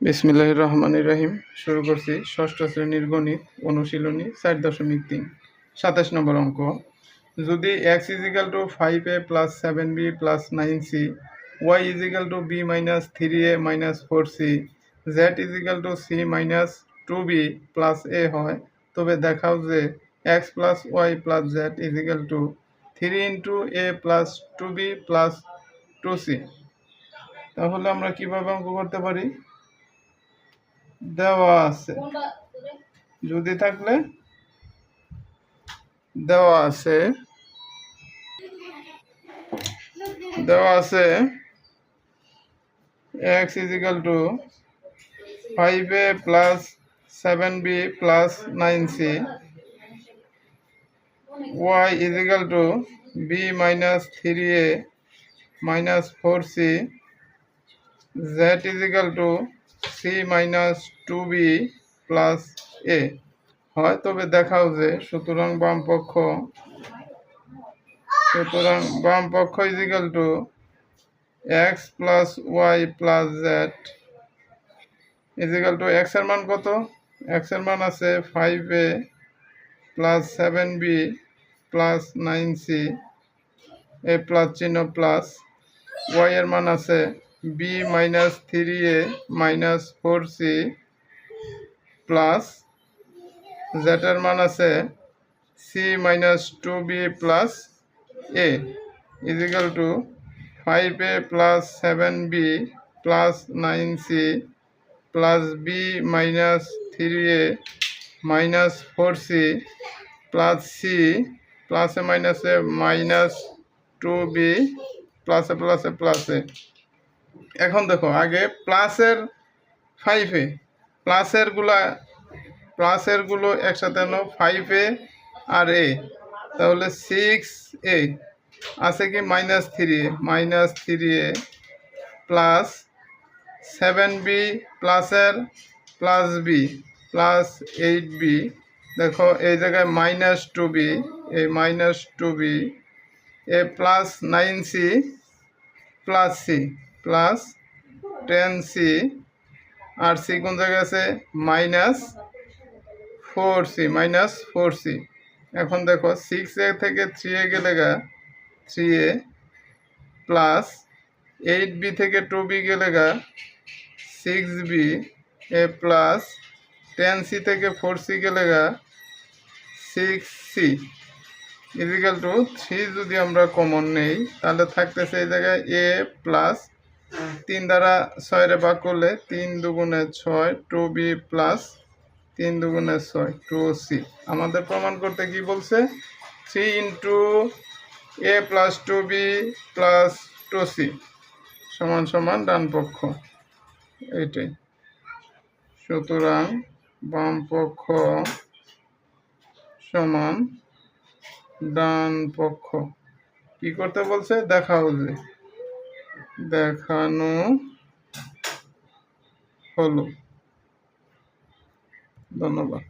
বিসমিল্লাহির রহমানির রহিম। শুরু করছি ষষ্ঠ শ্রেণীর গণিত অনুশীলনী 4.3 27 নম্বর অঙ্ক। যদি x = 5a + 7b + 9c, y = b - 3a - 4c, z = c - 2b + a হয়, তবে দেখাও যে x + y + z = 3 × a + 2b + 2c। তাহলে আমরা কিভাবে অঙ্ক করতে পারি? দেওয়া আছে, যদি থাকলে দেওয়া আছে x = 5a + 7b + 9c, y = b - 3a - 4c, z = c - 2b + a হয়, তবে দেখাও যে সুতরাং বাম পক্ষ x + y + z x এর মান কত? x এর মান আছে 5a + 7b + 9c, a plus চিহ্ন প্লাস, y এর মান আছে b - 3a - 4c plus, z এর মান আছে c - 2b + a = 5a + 7b + 9c plus b minus 3a minus 4c plus c plus a minus a minus 2b plus a plus a plus a। এখন দেখো, আগে প্লাসের 5a প্লাসের গুলো একসাথে নাও, 5a আর a, তাহলে 6a আছে কি -3a প্লাস 7b প্লাসের প্লাস বি প্লাস 8b, দেখো এই জায়গায় -2b, এই -2b, a plus 9c plus c plus 10c, আর c কোন জায়গায় আছে -4c। এখন দেখো 6a থেকে 3a গেলে 3a প্লাস 8b থেকে 2b গেলে 6b, a প্লাস 10c থেকে 4c গেলে 6c = 3। যদি আমরা কমন নেই তাহলে থাকতেছে এই জায়গায় a প্লাস 3 দ্বারা 6 রে ভাগ করলে 3 দুগুণে 6, 2b প্লাস 3 দুগুণে 6, 2c। আমাদের প্রমাণ করতে কি বলছে? 3 × a + 2b + 2c সমান ডান পক্ষ, এইটাই। সুতরাং বাম পক্ষ সমান ডান পক্ষ। কি করতে বলছে? দেখাও যে, দেখানো হলো। ধন্যবাদ।